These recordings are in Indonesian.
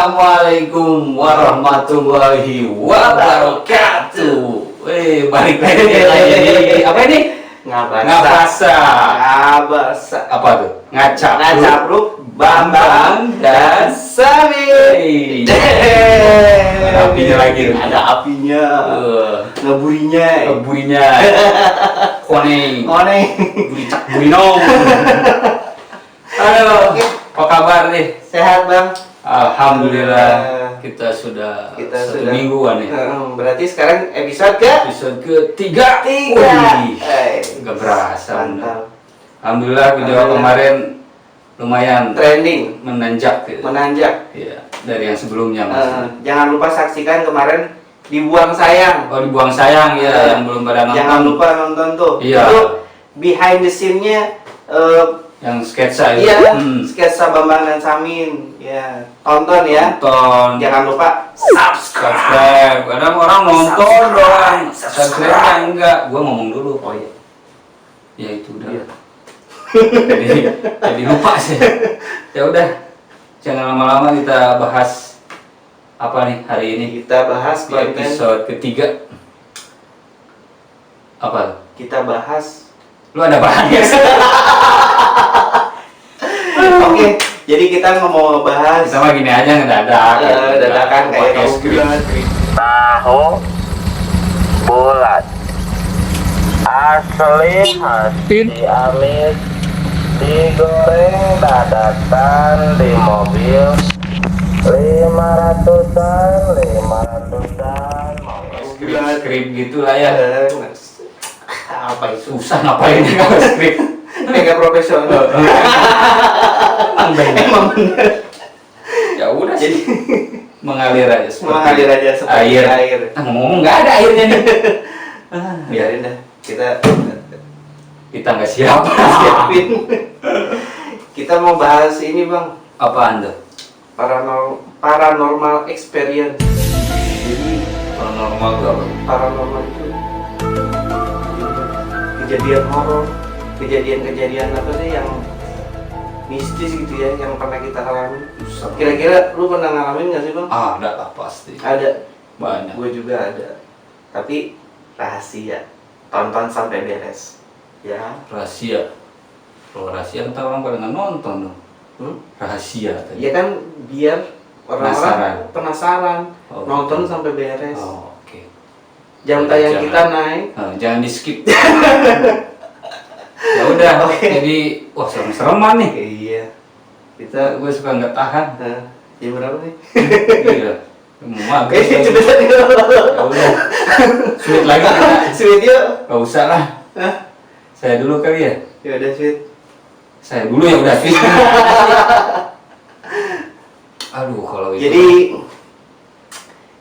Assalamualaikum warahmatullahi wabarakatuh. Balik lagi. Apa ini? Ngabasa. Apa tuh? Ngacapruk Bambang dan Sami. Ada apinya lagi. Ada apinya. Ngeburinya. Koneng. Burinong. Halo. Apa kabar nih? Sehat, Bang? Alhamdulillah. Kita sudah satu mingguan ya. Berarti sekarang episode ketiga. Wih, nggak berasa. Mantap. Alhamdulillah video kemarin lumayan Trending. menanjak gitu. Iya, dari yang sebelumnya Mas. Jangan lupa saksikan kemarin Dibuang Sayang. Oh, Dibuang Sayang ya, yang belum pada nonton. Jangan lupa nonton tuh. Iya. Itu behind the scene-nya yang sketsa itu. iya, sketsa Bambang dan Samin. Ya, tonton ya. Tonton. Jangan lupa Subscribe. Kadang orang nonton doang. Subscribe enggak. Gua ngomong dulu. Oh iya. Ya itu udah. Iya. jadi lupa sih. Ya udah. Jangan lama-lama kita bahas apa nih hari ini? Kita bahas Di episode ketiga. Apa? Kita bahas. Lu ada bahannya? Oke, jadi kita mau bahas Kita mah gini aja ngedadak. dadakan kayak Pakai tahu bulat. Tahu bulat asli khas diamis digoreng dadakan di mobil 500-an Skrip gitu lah ya. Apa itu? Susah ngapain kalau skrip. Mega profesional. Emang bener. Ya udah Jadi sih. Mengalir aja seperti mengalir aja seperti air. Ngomong nggak ada airnya nih. Biarin dah. Kita nggak siap. Siapin. Kita mau bahas ini, Bang. Apaan tuh? Paranormal experience. Jadi Paranormal gak? paranormal itu kejadian horor, kejadian apa sih yang mistis gitu ya, yang pernah kita alami. Kira-kira lu pernah ngalamin nggak sih, Bang? Ada lah pasti. Ada. Banyak. Gue juga ada. Tapi rahasia. Tonton sampai beres. Ya. Rahasia. Kalau rahasia kan orang pada nggak nonton dong. Rahasia tadi. Ya kan biar orang-orang penasaran. Oh, Nonton gitu. sampai beres. Oh, oke. Jam tayang kita naik. Jangan di skip. Ya udah. Jadi wah serem-sereman nih. Iya. Kita Gue suka nggak tahan. jam berapa nih? Iya. Mau maghrib. Cepetan Ya udah. Sweet lagi kita. Sweet yuk. Gak usah lah. Saya dulu kali ya. Ya udah sweet. Saya dulu ya udah sweet. Aduh kalau itu. Jadi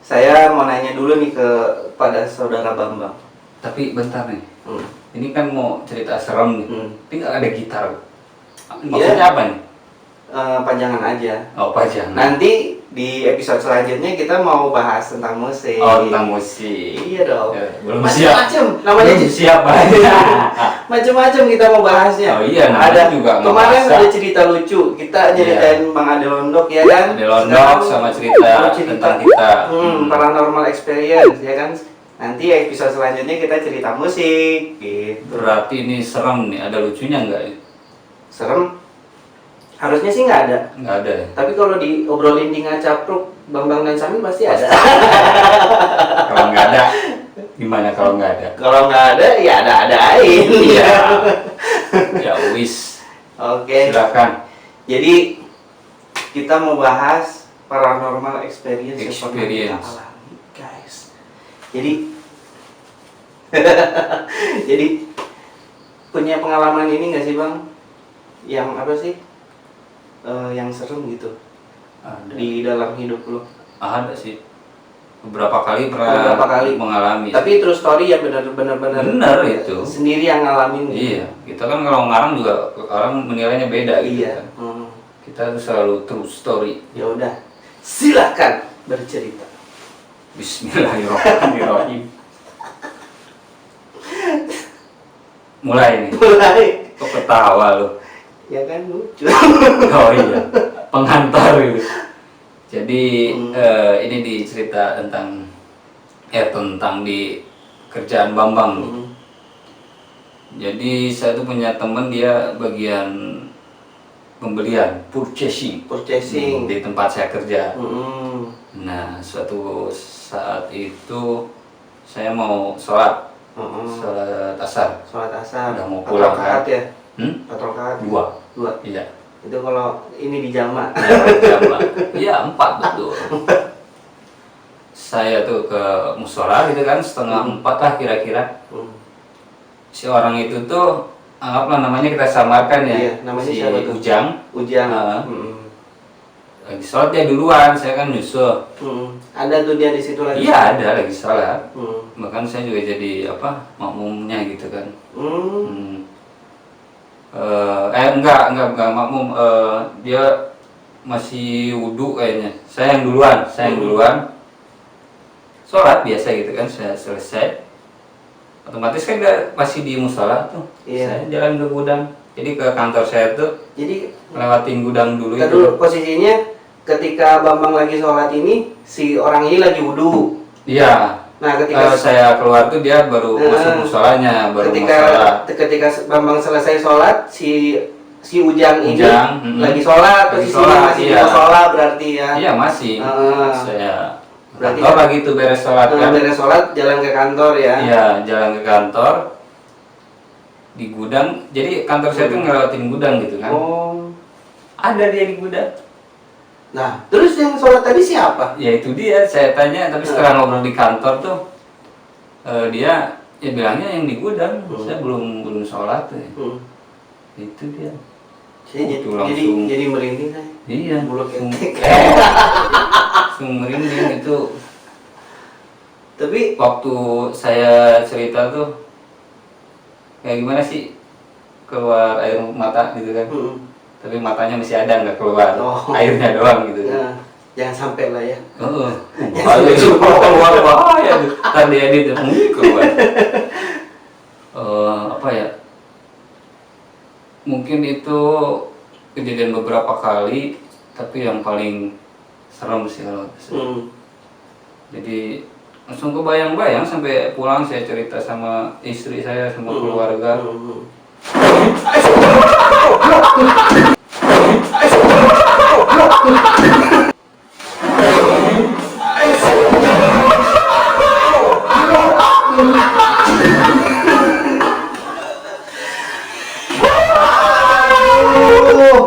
saya mau nanya dulu nih kepada saudara Bambang. Tapi bentar nih. Ini kan mau cerita serem nih. Tapi nggak ada gitar. Maksudnya apa nih? Panjangan aja. Oh, pajangan. Nanti di episode selanjutnya kita mau bahas tentang musik. Oh, tentang musik. Iya dong. Ya, belum siap. Macem-macem. Namanya Belum siap aja. macem-macem kita mau bahasnya. Oh iya, namanya ada juga nggak kemarin masak. ada cerita lucu. Kita nyeritain Bang Ade Londok ya kan. Ada Londok Sekarang sama cerita mau tentang kita. Paranormal experience ya kan. Nanti episode selanjutnya kita cerita musik gitu. Berarti ini serem nih. Ada lucunya nggak? Serem? Harusnya sih nggak ada. Nggak ada ya? Tapi kalau diobrolin di Ngacapruk, Bambang dan Samin pasti ada. Kalau nggak ada, gimana kalau nggak ada? Kalau nggak ada, ya ada-adain. Iya. Ya wis. Oke. Silakan. Jadi kita mau bahas paranormal experience yang pernah kita alami, guys. Jadi jadi punya pengalaman ini nggak sih, Bang? Yang apa sih? Yang serem gitu Ada. di dalam hidup lo. Ada sih. Beberapa kali pernah mengalami. Tapi true story ya benar-benar Benar itu. sendiri yang ngalamin. Iya, kita kan kalau ngarang juga orang menilainya beda gitu Iya. kan. Kita tuh selalu true story. Ya udah, silakan bercerita. Bismillahirrahmanirrahim. Mulai nih. Mulai. Kok ketawa lu? Ya kan lucu. Oh iya. Pengantar itu. Jadi ini dicerita tentang tentang di kerjaan Bambang. Jadi saya tuh punya temen, dia bagian pembelian, purchasing di tempat saya kerja. Nah, suatu saat itu saya mau sholat asar. Udah mau pulang kan? Ya? Berapa rakaat? 2. Iya. Itu kalau ini di jama. Iya, 4 betul. Saya tuh ke musola gitu kan, setengah 4 lah kira-kira. Si orang itu tuh, anggaplah namanya kita samarkan ya. Iya, namanya si siapa tuh? Ujang. Lagi sholat dia duluan, saya kan nyusul. Ada tuh dia di situ lagi? Iya, ada lagi sholat. Bahkan saya juga jadi makmumnya gitu kan. Enggak makmum. Dia masih wudhu kayaknya. Saya yang duluan. Sholat biasa gitu kan, saya selesai. Otomatis kan dia masih di musola tuh. Iya. Saya jalan ke gudang. Jadi ke kantor saya tuh. Jadi lewatin gudang dulu itu. Dulu posisinya ketika Bambang lagi sholat ini, si orang ini lagi wudhu. Iya. Nah, ketika saya keluar tuh dia baru masuk musolanya, ketika Bambang selesai sholat, si Ujang ini lagi sholat, lagi posisinya masih di musola berarti ya? Iya, masih. Saya berarti kantor lagi tuh beres sholat kan? Beres sholat, jalan ke kantor ya? Iya, jalan ke kantor di gudang. Jadi kantor saya tuh ngelewatin gudang gitu kan? Oh. Ada dia di gudang. Nah, terus yang sholat tadi siapa? Ya itu dia, saya tanya, tapi setelah ngobrol di kantor tuh dia ya bilangnya yang di gudang. Saya belum sholat tuh. Itu dia. Jadi merinding kan? Iya. Bulu ketek. Langsung merinding itu. Tapi waktu saya cerita tuh kayak gimana sih, keluar air mata gitu kan. Tapi matanya masih ada, nggak keluar. Airnya doang gitu. Nah, jangan sampai lah ya. Bahaya itu keluar, bahaya tuh. Tadi edit keluar. Mungkin itu kejadian beberapa kali, tapi yang paling serem sih kalau jadi langsung kebayang-bayang sampai pulang saya cerita sama istri saya, sama keluarga.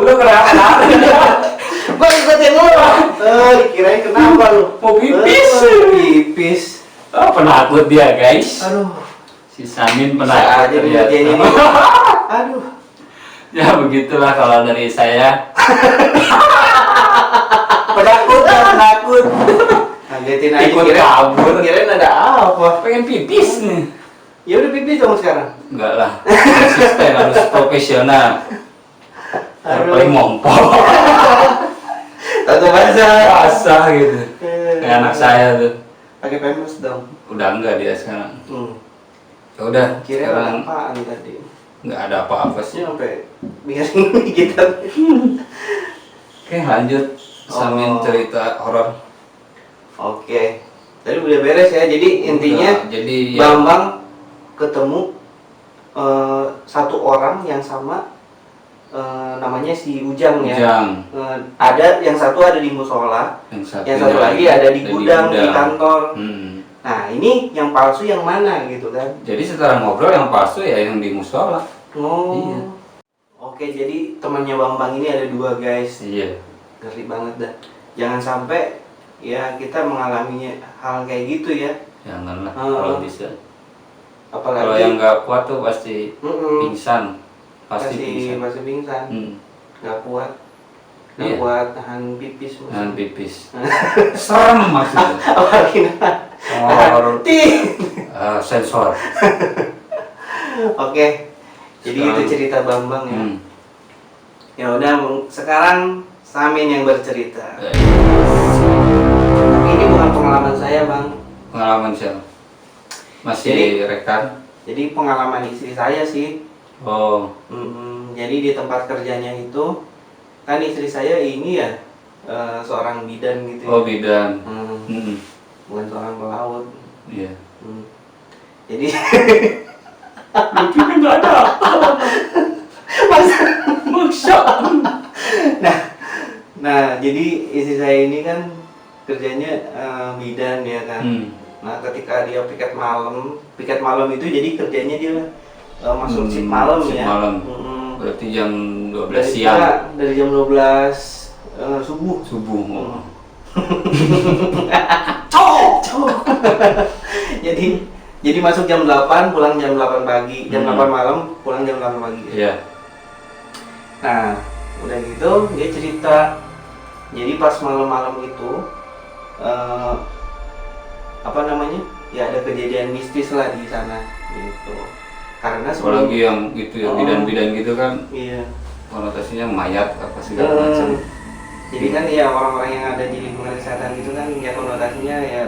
Lu kenapa? Gua ikutin lu. Dikirain kenapa lu? Mau pipis. Pipis. Penakut dia, guys. Aduh. Si Samin penakut ternyata. Aduh. Ya begitulah kalau dari saya. Penakut. Ngagetin aja. Ikut kabur. Kirain ada apa? Pengen pipis nih. Ya udah pipis dong sekarang. Enggak lah. Konsisten, harus profesional. Paling mompol. Tato basah gitu. Kayak anak saya tuh. Pakai pampers dong. Udah enggak dia sekarang. Ya udah. Kira sekarang apaan tadi? Enggak ada apa-apa sih. Sampai miring kita. Oke, lanjut. Samin cerita horor. Oke. Tadi udah beres ya. Jadi intinya jadi Bambang ketemu satu orang yang sama, namanya si Ujang ya. Ada yang satu ada di musola, yang satu lagi ada di gudang, di kantor. Nah, ini yang palsu yang mana gitu kan? Jadi setelah ngobrol yang palsu ya yang di musola. Iya. Oke, jadi temannya Bambang ini ada 2 guys. Iya. Ngeri banget dah. Jangan sampai ya kita mengalami hal kayak gitu ya. Janganlah kalau bisa. Apalagi kalau yang nggak kuat tuh pasti pingsan. Pasti pingsan. Nggak kuat. Iya. Kuat nahan pipis. Nahan pipis. Serem maksudnya. Apalagi sensor. Oke. Jadi itu cerita Bambang ya. Ya udah, sekarang Samin yang bercerita. Ini bukan pengalaman saya, Bang. Pengalaman siapa? Masih rekan? Jadi pengalaman istri saya sih. Oh. Jadi di tempat kerjanya itu kan istri saya ini ya seorang bidan gitu. Oh, bidan. Bukan seorang pelaut. Iya. Jadi Mungkin nggak ada. Maksa. Nah, jadi istri saya ini kan kerjanya bidan ya kan. Nah, ketika dia piket malam itu jadi kerjanya dia masuk shift malam ya. Malam. Berarti jam 12 siang. Dari jam 12 subuh. Jadi masuk jam 8, pulang jam 8 pagi. Jam 8 malam, pulang jam 8 pagi. Iya. Nah, udah gitu dia cerita. Jadi pas malam-malam itu ya ada kejadian mistis lah di sana gitu. Karena apalagi yang itu ya, bidan-bidan gitu kan. Iya. Konotasinya mayat apa segala macam. Jadi kan ya orang-orang yang ada di lingkungan kesehatan gitu kan ya konotasinya ya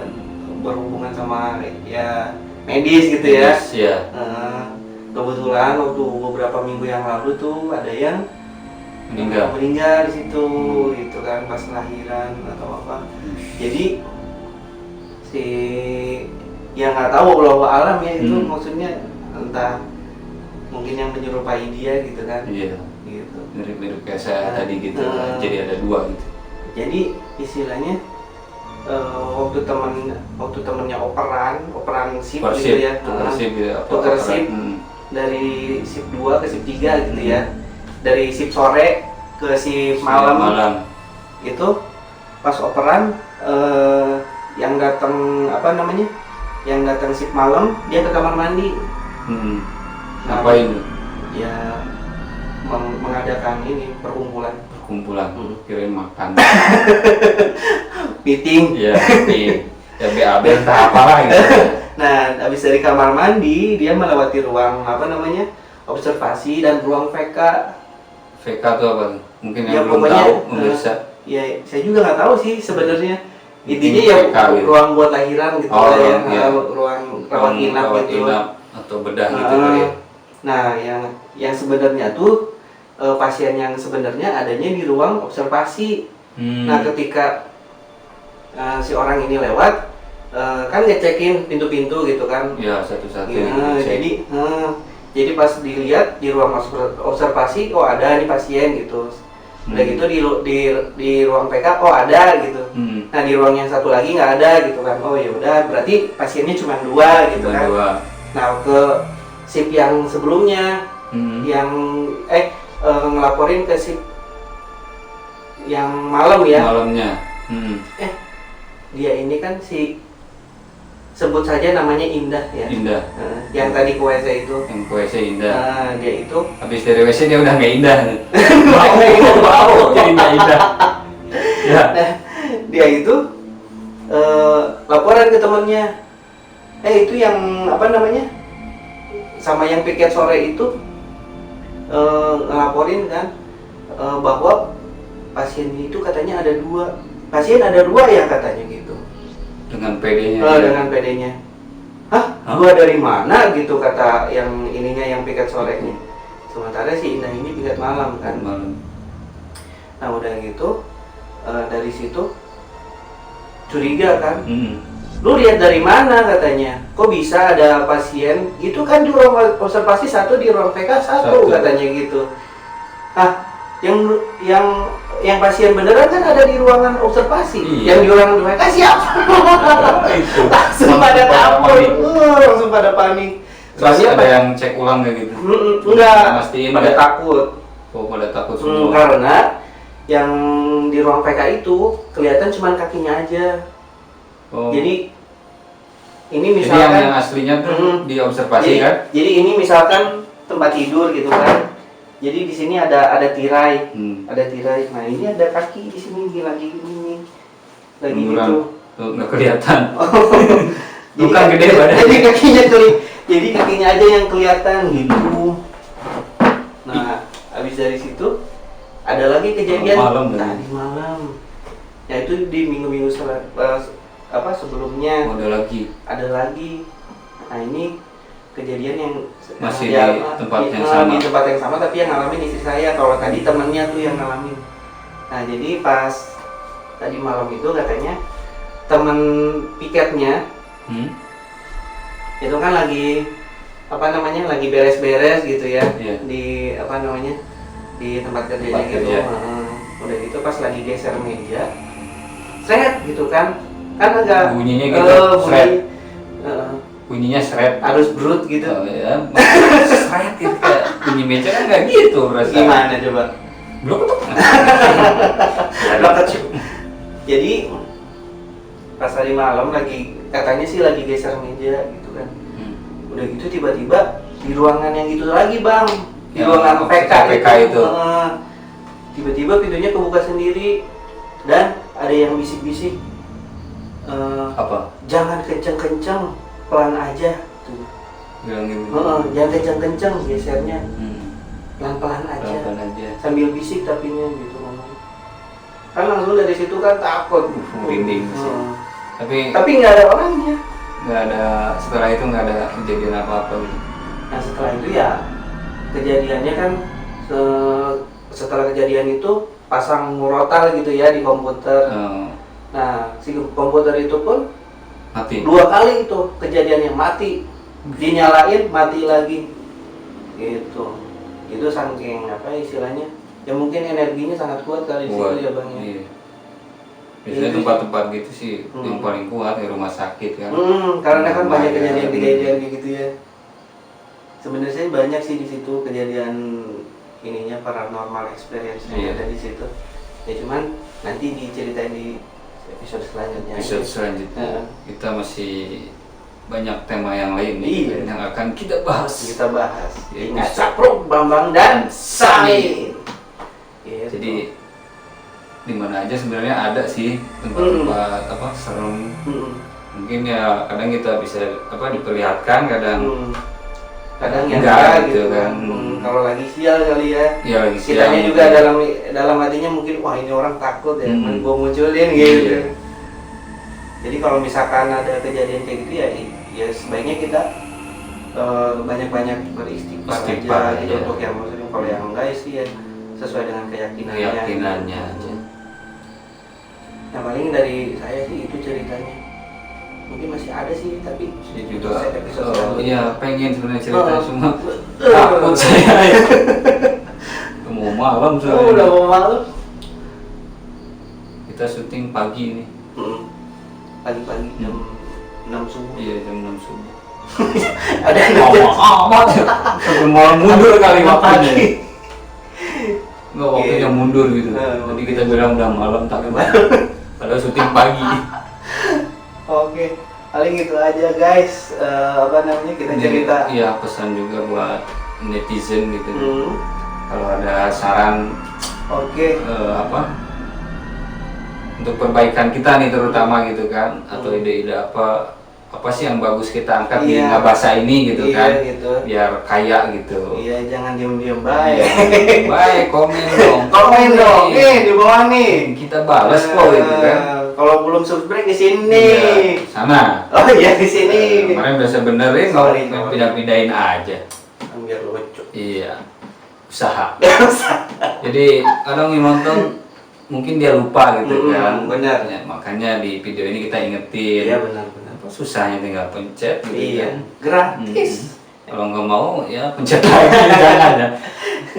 berhubungan sama ya medis gitu ya. Ya. Kebetulan waktu beberapa minggu yang lalu tuh ada yang meninggal di situ gitu kan pas lahiran atau apa. Jadi si yang nggak tahu bahwa alam ya itu maksudnya entah mungkin yang menyerupai dia gitu kan. Iya. Gitu. Mirip-mirip kayak saya tadi gitu. Jadi ada dua gitu. Jadi istilahnya waktu temennya operan shift gitu ya. Tukar shift dari shift 2 ke shift 3 gitu ya. Dari shift sore ke shift malam. Itu pas operan yang datang yang datang shift malam dia ke kamar mandi. Ngapain? Ya mengadakan ini perkumpulan. Kirain makan. Meeting. Iya, meeting. Ya BAB entah apalah gitu. Nah, habis dari kamar mandi dia melewati ruang observasi dan ruang VK. VK itu apa? Mungkin Ya, yang belum pokoknya, tahu pemirsa. Ya, saya juga nggak tahu sih sebenarnya. Intinya ya VK, gitu. ruang buat lahiran gitu ruang rawat inap gitu. Atau bedah gitu kali ya. Nah, yang sebenarnya tuh pasien yang sebenarnya adanya di ruang observasi. Nah, ketika si orang ini lewat, kan ngecekin pintu-pintu gitu kan? Ya, satu-satu. Jadi pas dilihat di ruang observasi, oh ada nih pasien gitu. Udah gitu di ruang PK, oh ada gitu. Nah, di ruang yang satu lagi nggak ada gitu kan? Oh ya udah, berarti pasiennya cuma 2 gitu kan? Nah, ke shift yang sebelumnya, yang ngelaporin ke shift yang malam ya. Malamnya. Dia ini kan sebut saja namanya Indah ya. Indah. Yang tadi ke WC itu. Yang ke WC Indah. Dia itu. Habis dari WC dia udah nggak indah. Bau. Jadi nggak indah. Ya. Nah, dia itu laporan ke temannya. Itu yang sama yang piket sore itu ngelaporin kan bahwa pasien itu katanya ada 2. Pasien ada 2 ya katanya gitu. Dengan PD-nya. Dengan PD-nya. Hah? 2 dari mana gitu kata yang ininya yang piket sorenya. Sementara si Indah ini piket malam kan. Nah, udah gitu dari situ curiga kan. Lu lihat dari mana katanya? Kok bisa ada pasien? Itu kan di ruang observasi 1, di ruang PK 1 katanya gitu. Yang pasien beneran kan ada di ruangan observasi. Iya. Yang di ruangan PK siapa? Langsung pada takut. Langsung pada panik. Soalnya ada yang cek ulang kayak gitu. Enggak. Mastiin pada takut. Oh, pada takut semua. Karena yang di ruang PK itu kelihatan cuma kakinya aja. Jadi ini misalkan yang aslinya tuh di observasi kan? Jadi ini misalkan tempat tidur gitu kan. Jadi di sini ada tirai, ada tirai. Nah, ini ada kaki di sini lagi ini. Lagi gitu. Nggak kelihatan. Bukan gede badannya. Jadi kakinya aja yang kelihatan gitu. Nah, habis dari situ ada lagi kejadian tadi malam. Ya itu di minggu-minggu sebelumnya. Ada lagi. Nah, ini kejadian yang masih di tempat yang sama. Di tempat yang sama, tapi yang ngalamin istri saya. Kalau tadi temennya tuh yang ngalamin. Nah, jadi pas tadi malam itu katanya temen piketnya itu kan lagi lagi beres-beres gitu ya, di di tempat kerjanya gitu. Udah gitu pas lagi geser meja, seret gitu kan agak bunyinya gitu, seret. Bunyinya seret, harus brut gitu. Oh ya, seret gitu kayak bunyi meja kan nggak gitu rasanya. Gimana coba? Belum tuh. Jadi pas tadi malam katanya sih lagi geser meja gitu kan. Udah gitu tiba-tiba di ruangan yang gitu lagi bang, di ruangan PK itu. Tiba-tiba pintunya kebuka sendiri dan ada yang bisik-bisik. Apa? Jangan kenceng-kenceng, pelan aja. Tuh. Bilang gitu. Jangan kenceng-kenceng gesernya, pelan-pelan aja. Pelan-pelan aja. Sambil bisik tapinya gitu ngomong. Kan langsung dari situ kan takut. Merinding sih. Tapi nggak ada orangnya. Nggak ada, setelah itu nggak ada kejadian apa-apa gitu. Nah setelah itu ya kejadiannya kan setelah kejadian itu pasang murotal gitu ya di komputer. Nah si komputer itu pun mati 2 kali itu kejadiannya, mati, dinyalain mati lagi gitu. Itu saking apa istilahnya ya, mungkin energinya sangat kuat kali di situ ya bang ya. Iya. Biasanya tempat-tempat gitu sih yang paling kuat di rumah sakit kan. Karena kan banyak kejadian-kejadian gitu ya. Sebenarnya banyak sih di situ kejadian ininya, paranormal experience yang ada di situ. Ya cuman nanti diceritain di episode selanjutnya. Episode selanjutnya kita masih banyak tema yang lain nih yang akan kita bahas. Ingat Sapruk, Bambang dan Samin. Jadi di mana aja sebenarnya ada sih tempat-tempat apa serem. Mungkin ya kadang kita bisa diperlihatkan, kadang enggak gitu kan. Kalau lagi sial kali ya. Iya lagi sial. Kitanya juga dalam hatinya mungkin wah ini orang takut ya, gua munculin gitu. Jadi kalau misalkan ada kejadian kayak gitu ya sebaiknya kita banyak-banyak beristighfar aja gitu untuk yang muslim. Kalau yang enggak sih ya sesuai dengan keyakinannya aja. Nah paling dari saya sih itu ceritanya. Mungkin masih ada sih tapi juga iya pengen sebenarnya cerita cuma takut saya. Mau malam soalnya. Udah mau malam. Kita syuting pagi nih. Pagi-pagi jam 6 subuh. Iya jam 6 subuh. Ada amat. Mau mundur kali waktunya. Nggak waktunya mundur gitu. Tadi kita bilang udah malam tapi padahal syuting pagi. Oke, paling itu aja guys. Kita cerita. Iya pesan juga buat netizen gitu. Kalau ada saran, untuk perbaikan kita nih terutama gitu kan, atau ide-ide apa sih yang bagus kita angkat di Ngabasa ini gitu kan, biar kaya gitu. Iya, jangan diem-diem baik. Baik, komen dong. Komen dong, nih di bawah nih. Kita balas kok gitu kan. Kalau belum subscribe di sini. Sana. Oh iya di sini. Kemarin udah sebenerin, mau pindah-pindahin aja. Biar lucu. Iya. Usaha. Jadi kadang yang nonton mungkin dia lupa gitu kan. Benar. Ya, makanya di video ini kita ingetin. Iya benar. Susahnya tinggal pencet gitu kan. Gratis. Kalau nggak mau ya pencet lagi. Jangan ya.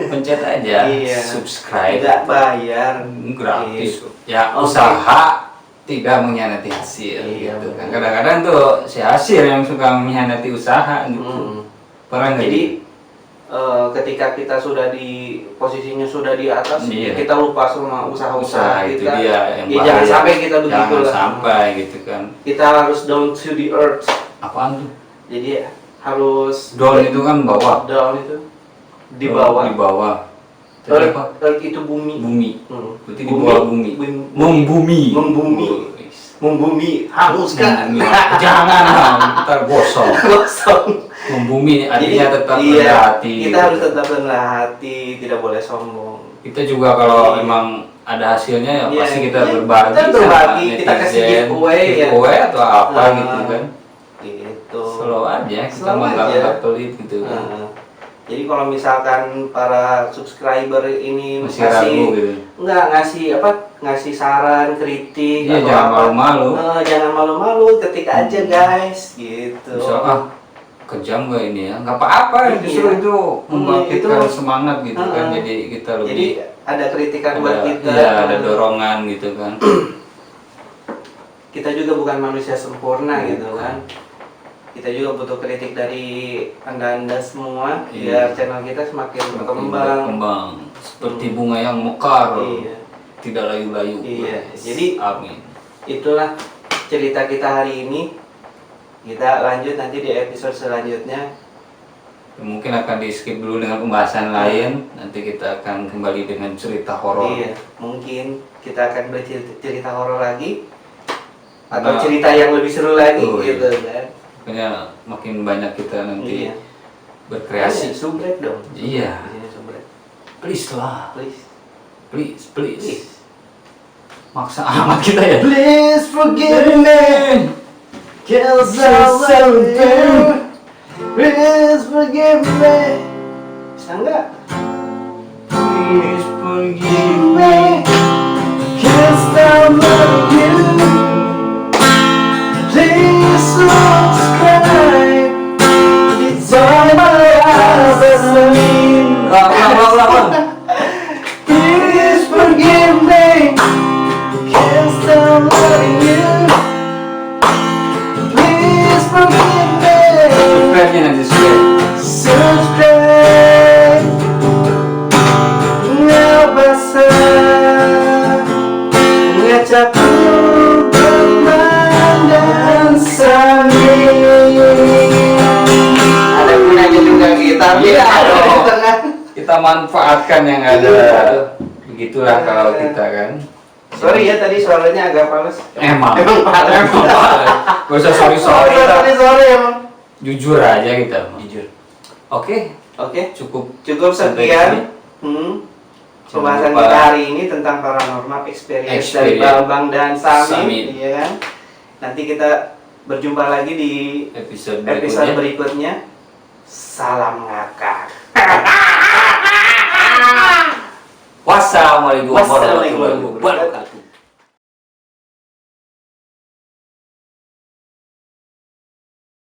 Pencet aja. Subscribe. Tidak bayar. Gratis. Ya usaha tidak mengkhianati hasil gitu kan. Kadang-kadang tuh si hasil yang suka mengkhianati usaha gitu. Pernah nggak? Jadi ketika kita sudah di posisinya sudah di atas, kita lupa sama usaha-usaha itu kita. Dia yang bahaya. Jangan sampai kita begitu lah. Jangan sampai gitu kan. Kita harus down to the earth. Apaan tuh? Jadi harus down itu kan bawah. Down itu di bawah. Di bawah. Earth itu bumi. Bumi. Berarti di bawah bumi. Membumi, hanguskan. Jangan, ntar gosong. Membumi artinya tetap rendah hati. Kita harus tetap rendah hati, tidak boleh sombong. Kita juga kalau memang ada hasilnya ya pasti kita berbagi. Kita berbagi, kita kasih giveaway atau apa gitu kan. Gitu. Slow aja, kita mah nggak pelit gitu kan. Jadi kalau misalkan para subscriber ini masih ragu gitu. ngasih saran, kritik, Iya, atau jangan apa, malu-malu. jangan malu-malu, ketik aja guys, gitu. Misal, kejam gak ini ya? Nggak apa-apa, Iya. justru itu membangkitkan Itu- semangat gitu kan. Jadi kita lebih. Jadi ada kritikan buat kita. Iya, ada dorongan gitu kan. Kita juga bukan manusia sempurna gitu kan. Kita juga butuh kritik dari anda semua biar channel kita semakin berkembang. Seperti bunga yang mekar, Iya. tidak layu-layu. Iya. Jadi amin. itulah cerita kita hari ini. Kita lanjut nanti di episode selanjutnya. Mungkin akan di skip dulu dengan pembahasan lain. Nanti kita akan kembali dengan cerita horor. Iya, mungkin kita akan bercerita horor lagi atau cerita yang lebih seru lagi gitu kan. Makanya makin banyak kita nanti Iya. berkreasi. Subrek dong. Iya. Di sini subrek. Please lah. Please. Please. Maksa amat kita ya. Please forgive me, 'cause I love you. Please forgive me. Bisa enggak? Please forgive Me, 'cause I love you. Please subscribe. It's all my eyes are seen. Ulang. Please forgive me, 'cause I love you. Please forgive me. Subscribe-nya nanti Subscribe. Nggak basah ngecapku dan sambil ada gunanya juga gitar Iya, ada di dong. tengah. kita manfaatkan yang ada. Begitulah kalau kita kan. Sorry ya tadi suaranya agak fals. Emang fals. Gak usah sorry Sorry emang. Jujur aja kita. Jujur. Oke, Oke, cukup. cukup Sampai sekian. Pembahasan lupa kita hari ini tentang paranormal experience dari Experience. Bambang dan Sami, Sami. iya kan? Nanti kita berjumpa lagi di episode episode berikutnya. berikutnya. Salam ngakak. Wassalamualaikum Wassalamualaikum warahmatullahi wabarakatuh.